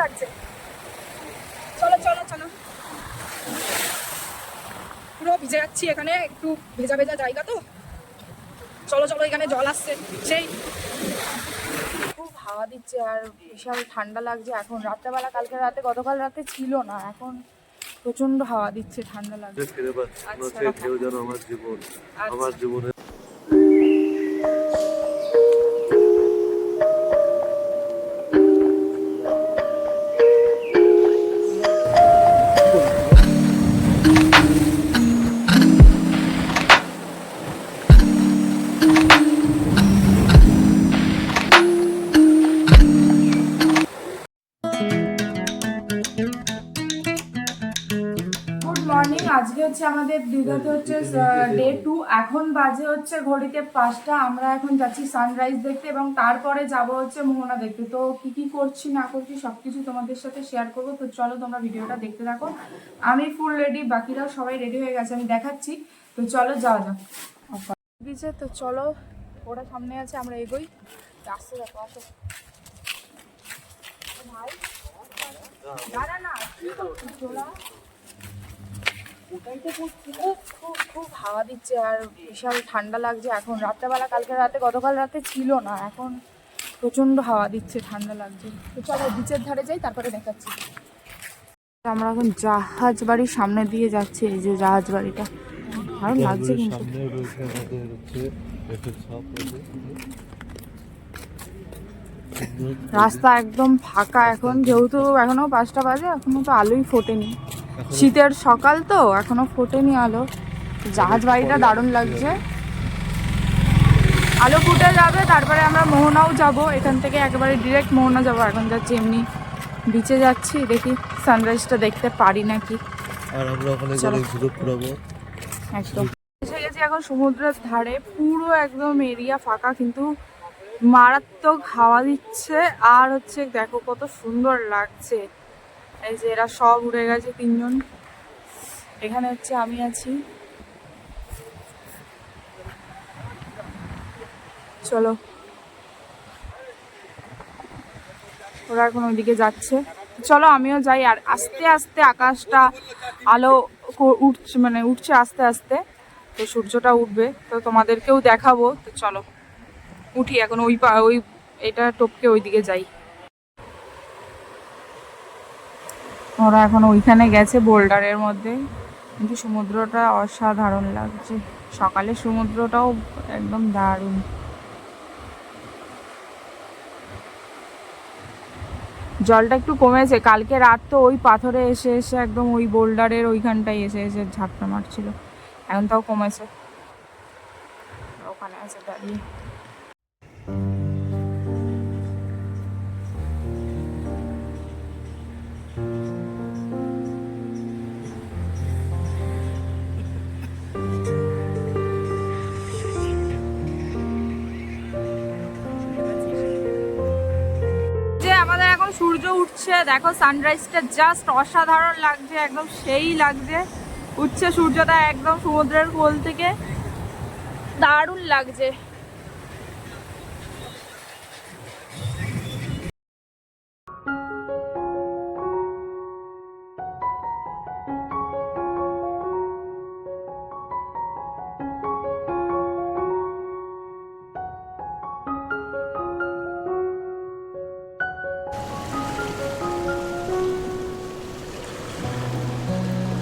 লাগছে। চলো চলো চলো, পুরো ভিজে যাচ্ছি, এখানে একটু ভেজা ভেজা জায়গা তো। চলো চলো, এখানে জল আসছে সেই, খুব হাওয়া দিচ্ছে আর বিশাল ঠান্ডা লাগছে এখন। রাত্রেবেলা কালকে রাতে, গতকাল রাতে ছিল না, এখন প্রচন্ড হাওয়া দিচ্ছে, ঠান্ডা লাগছে। আমার জীবনে মর্নিং। আজকে হচ্ছে আমাদের দীঘাতে হচ্ছে ডে 2। এখন বাজে হচ্ছে ঘড়িতে 5টা। আমরা এখন যাচ্ছি সানরাইজ দেখতে এবং তারপরে যাব হচ্ছে মোহনা দেখতে। তো কি কি করছি না করছি সবকিছু তোমাদের সাথে শেয়ার করবো। তো চলো তোমরা ভিডিওটা দেখতে থাকো। আমি ফুল রেডি, বাকিরাও সবাই রেডি হয়ে গেছে, আমি দেখাচ্ছি। তো চলো যাওয়া যাক বিচে। তো চলো, ওরা সামনে আছে, আমরা এগোই। আসতে দেখো, আসো ভাই, দাঁড়া না, চলা। খুব হাওয়া দিচ্ছে আর বিশাল ঠান্ডা লাগছে এখন। রাত্রেবেলা কালকে রাতে, গতকাল রাতে ছিল না, এখন প্রচন্ড হাওয়া দিচ্ছে, ঠান্ডা লাগছে। তো চলো বিচের ধারে যাই, তারপরে দেখাচ্ছি। আমরা এখন জাহাজ বাড়ির সামনে দিয়ে যাচ্ছি। এই যে জাহাজ বাড়িটা, ভালো লাগছে কিন্তু। রাস্তা একদম ফাঁকা এখন, যেহেতু এখনো 5টা বাজে, এখনো তো আলোই ফোটেনি। শীতের সকাল তো, এখনো ফোটেনি আলো। জাহাজ বাড়িটা দারুণ লাগছে। আলো ফুটে যাবে, তারপরে আমরা মোহনাও যাব। এখান থেকে একেবারে ডিরেক্ট মোহনা যাব। এখন যাচ্ছি এমনি বিচে যাচ্ছি, দেখি সানরাইজটা দেখতে পারি নাকি। আর আমরা ওখানে গেলে ঘুরে ঘুরাবো একদম। এসে গেছি এখন সমুদ্রের ধারে, পুরো একদম এরিয়া ফাঁকা, কিন্তু মারাত্মক হাওয়া দিচ্ছে। আর হচ্ছে দেখো কত সুন্দর লাগছে। এই যে এরা সব উড়ে গেছে, 3জন। এখানে হচ্ছে আমি আছি। চলো, ওরা এখন ওইদিকে যাচ্ছে, চলো আমিও যাই। আর আস্তে আস্তে আকাশটা আলো উঠছে, মানে উঠছে আস্তে আস্তে। তো সূর্যটা উঠবে, তো তোমাদেরকেও দেখাবো। তো চলো উঠি এখন, ওই এটা টপকে ওইদিকে যাই। ওরা এখন ওইখানে গেছে বোল্ডারের মধ্যে, কিন্তু সমুদ্রটা অসাধারণ লাগছে। সকালে সমুদ্রটাও একদম দারুণ। জলটা একটু কমেছে, কালকে রাত তো ওই পাথরে এসে এসে একদম ওই বোল্ডারের ওইখানটায় এসে এসে ঝাপটা মারছিল। এখন তাও কমেছে, ওখানে আছে দাঁড়িয়ে। আমাদের এখন সূর্য উঠছে, দেখো সানরাইজটা জাস্ট অসাধারণ লাগছে, একদম সেই লাগছে। উঠছে সূর্যটা একদম সমুদ্রের কোল থেকে, দারুণ লাগছে।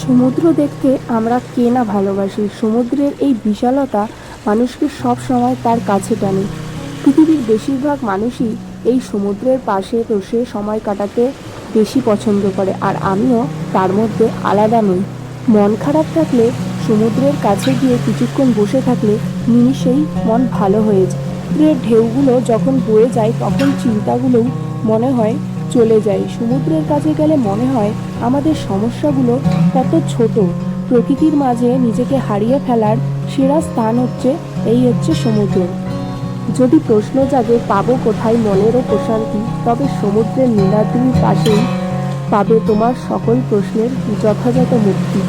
সমুদ্র দেখতে আমরা কে না ভালোবাসি। সমুদ্রের এই বিশালতা মানুষকে সব সময় তার কাছে টানে। পৃথিবীর বেশিরভাগ মানুষই এই সমুদ্রের পাশে বসে সময় কাটাতে বেশি পছন্দ করে, আর আমিও তার মধ্যে আলাদা নই। মন খারাপ থাকলে সমুদ্রের কাছে গিয়ে কিছুক্ষণ বসে থাকলে নিমিষেই মন ভালো হয়ে যায়। সমুদ্রের ঢেউগুলো যখন বয়ে যায় তখন চিন্তাগুলোও মনে হয় চলে যায়। সমুদ্রের কাছে গেলে মনে হয় আমাদের সমস্যাগুলো কত ছোট। প্রকৃতির মাঝে নিজেকে হারিয়ে ফেলার সেরা স্থান হচ্ছে সমুদ্র। যদি প্রশ্ন জাগে পাবো কোথায় মনেরও প্রশান্তি, তবে সমুদ্রের নীলাদ্রির পাশেই পাবে তোমার সকল প্রশ্নের যথাযথ মুক্তি।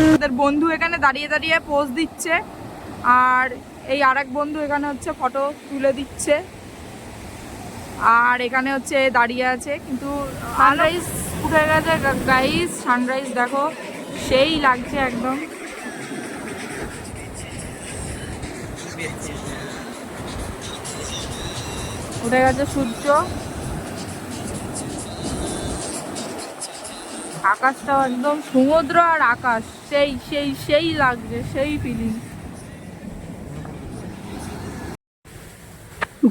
আমাদের বন্ধু এখানে দাঁড়িয়ে দাঁড়িয়ে পোজ দিচ্ছে, আর এই আরেক বন্ধু এখানে হচ্ছে ফটো তুলে দিচ্ছে। আর এখানে হচ্ছে দাঁড়িয়ে আছে, কিন্তু সানরাইজ উঠে গেছে গাইস। সানরাইজ দেখো, সেই লাগছে একদম। উঠে গেছে সূর্য, আকাশটাও একদম সমুদ্র আর আকাশ, সেই সেই সেই লাগছে, সেই ফিলিং।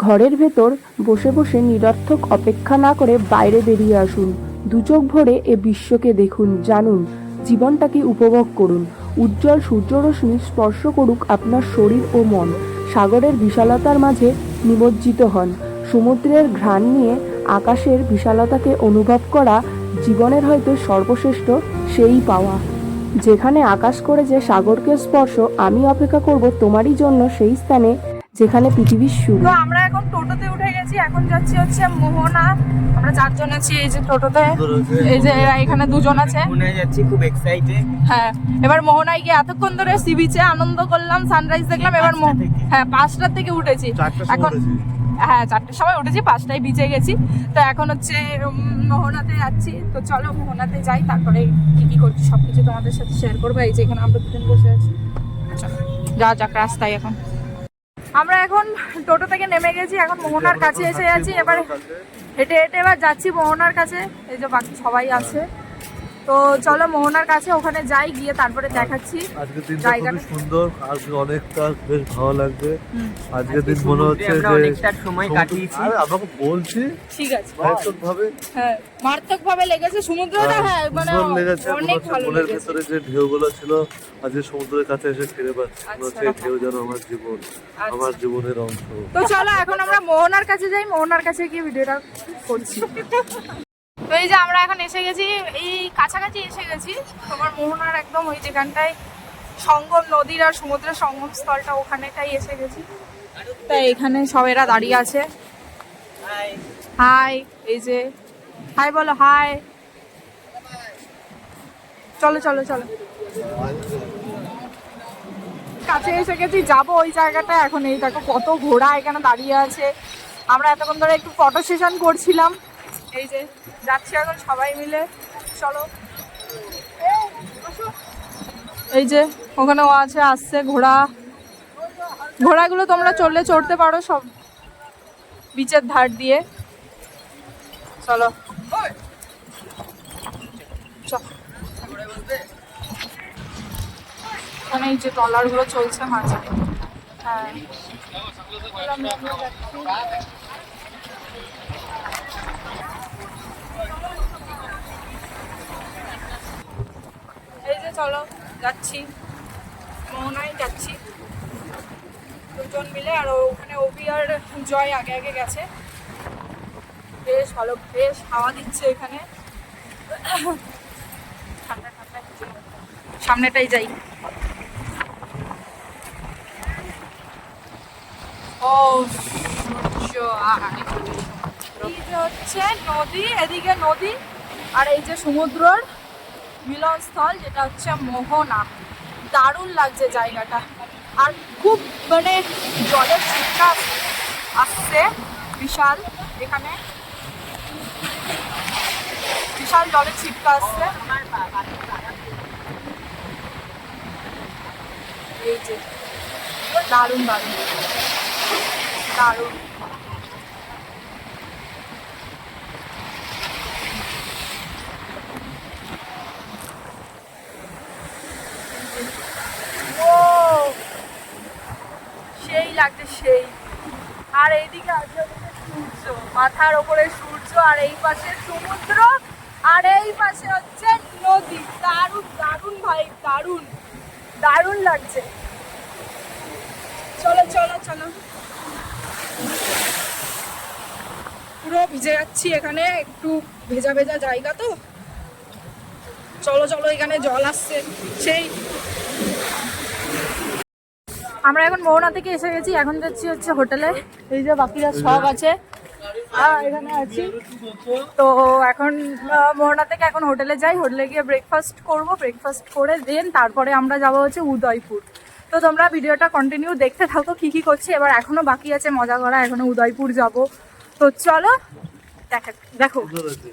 ঘরের ভেতর বসে বসে নিরর্থক অপেক্ষা না করে বাইরে বেরিয়ে আসুন। দুচোখ ভরে এ বিশ্বকে দেখুন, জানুন, জীবনটাকে উপভোগ করুন। উজ্জ্বল সূর্যরশ্মি স্পর্শ করুক আপনার শরীর ও মন। সাগরের বিশালতার মাঝে নিমজ্জিত হন। সমুদ্রের ঘ্রাণ নিয়ে আকাশের বিশালতাকে অনুভব করা জীবনের হয়তো সর্বশ্রেষ্ঠ সেই পাওয়া। যেখানে আকাশ করেছে সাগরকে স্পর্শ, আমি অপেক্ষা করব তোমারই জন্য সেই স্থানে যেখানে পৃথিবীর শুরু। তো আমরা এখন টোটোতে উঠে গেছি, এখন যাচ্ছি হচ্ছে মোহনা। আমরা 4 জন আছি এই যে টোটোতে, এই যে এখানে 2 জন আছে। মোহনায় যাচ্ছি, খুব এক্সাইটেড। হ্যাঁ, এবার মোহনায় গিয়ে এতক্ষণ ধরে সি বিচে আনন্দ করলাম, সানরাইজ দেখলাম। এবার হ্যাঁ 5টার থেকে উঠেছি এখন। হ্যাঁ 4টার সময় উঠেছি, 5টায় বিচে গেছি। তো এখন হচ্ছে মোহনাতে যাচ্ছি। তো চলো মোহনাতে যাই, তারপরে কি কি করছি সবকিছু তোমাদের সাথে শেয়ার করবো। এই যে এখানে আমরা 2 জন বসে আছি, যা যাক রাস্তায়। এখন আমরা এখন টোটো থেকে নেমে গেছি, এখন মোহনার কাছে এসে গেছি। এবার হেঁটে হেঁটে এবার যাচ্ছি মোহনার কাছে। এই যে বাকি সবাই আছে, তো চলো মোহনার কাছে ওখানে যাই, গিয়ে তারপরে দেখাচ্ছি আজকে দিনটা জায়গাটা। খুবই সুন্দর, আজকে অনেকটা বেশ ভালো লাগবে। আজকে দিন মনে হচ্ছে আমরা যে অনেকটা সময় কাটিয়েছি। আরে আমাকে বলছি ঠিক আছে, মারাত্মক ভাবে, হ্যাঁ মারাত্মক ভাবে লেগেছে সমুদ্রটা। হ্যাঁ মানে ভীষণ লেগেছে। মনে অনেক হচ্ছে ভালো মনের লেগেছে। ভেতরে যে ঢেউগুলো ছিল আজকে সমুদ্রের কাছে এসে ফিরে পাচ্ছি। মনে হচ্ছে এই আচ্ছা। ঢেউ যেন আমার জীবন, আচ্ছা। আমার জীবনের অংশ। তো চলো এখন আমরা মোহনার কাছে যাই, মোহনার কাছে গিয়ে ভিডিওটা করছি। তো এই যে আমরা এখন এসে গেছি, এই কাছাকাছি এসে গেছি তোমার মোহনার একদম ওই যেখানটায় সঙ্গম নদীর আর সমুদ্রের সঙ্গম স্থলটা, ওখানেটাই এসে গেছি। তাই এখানে সব এরা দাঁড়িয়ে আছে। হাই, এই যে হাই বলো, হাই। চলো চলো চলো, কাছে এসে গেছি, যাবো ওই জায়গাটা। এখন এই দেখো কত ঘোড়া এখানে দাঁড়িয়ে আছে। আমরা এতক্ষণ ধরে একটু ফটো সেশন করছিলাম, এই যে যাচ্ছি এখন সবাই মিলে। চলো, এই যে ওখানেও আছে, আসছে ঘোড়া। ঘোড়াগুলো তোমরা চড়তে পারো সব বিচের ধার দিয়ে। চলো এখানে এই যে ট্রলারগুলো চলছে মাঝে। হ্যাঁ এই যে চলো যাচ্ছি, মোহনায় যাচ্ছি 2 জন মিলে। আর ওখানে অভি আর জয় আগে আগে গেছে। বেশ ভালো, বেশ হাওয়া দিচ্ছে এখানে, ঠান্ডা ঠান্ডা। সামনেটাই যাই। ও সূর্য, এই যে হচ্ছে নদী, এদিকে নদী আর এই যে সমুদ্রর মিলনস্থল, যেটা হচ্ছে মোহনা। দারুণ লাগছে জায়গাটা। আর খুব মানে জলের ছিটকা আসছে বিশাল, এখানে বিশাল জলের ছিটকা আসছে। এই যে দারুণ দারুণ দারুণ। ও সেই লাগছে সেই। আর এইদিকে আছে সূর্য, মাথার ওপরে সূর্য, আর এই পাশে সমুদ্র, আর এই পাশে হচ্ছে নদী। দারুণ দারুণ ভাই, দারুণ দারুণ লাগছে। চলো চলো চলো, পুরো ভিজে যাচ্ছি এখানে, একটু ভেজা ভেজা জায়গা তো। চলো চলো, এখানে জল আসছে সেই। আমরা এখন মোহনা থেকে এসে গেছি, এখন যাচ্ছি হচ্ছে হোটেলে। এই যে বাকিরা সব আছে, এখানে আছি। তো এখন মোহনা থেকে এখন হোটেলে যাই, হোটেলে গিয়ে ব্রেকফাস্ট করব। ব্রেকফাস্ট করে দেন তারপরে আমরা যাবো হচ্ছে উদয়পুর। তো তোমরা ভিডিওটা কন্টিনিউ দেখতে থাকো কি কি করছি। এবার এখনো বাকি আছে মজা করা, এখনো উদয়পুর যাব। তো চলো দেখো সুন্দর আছে।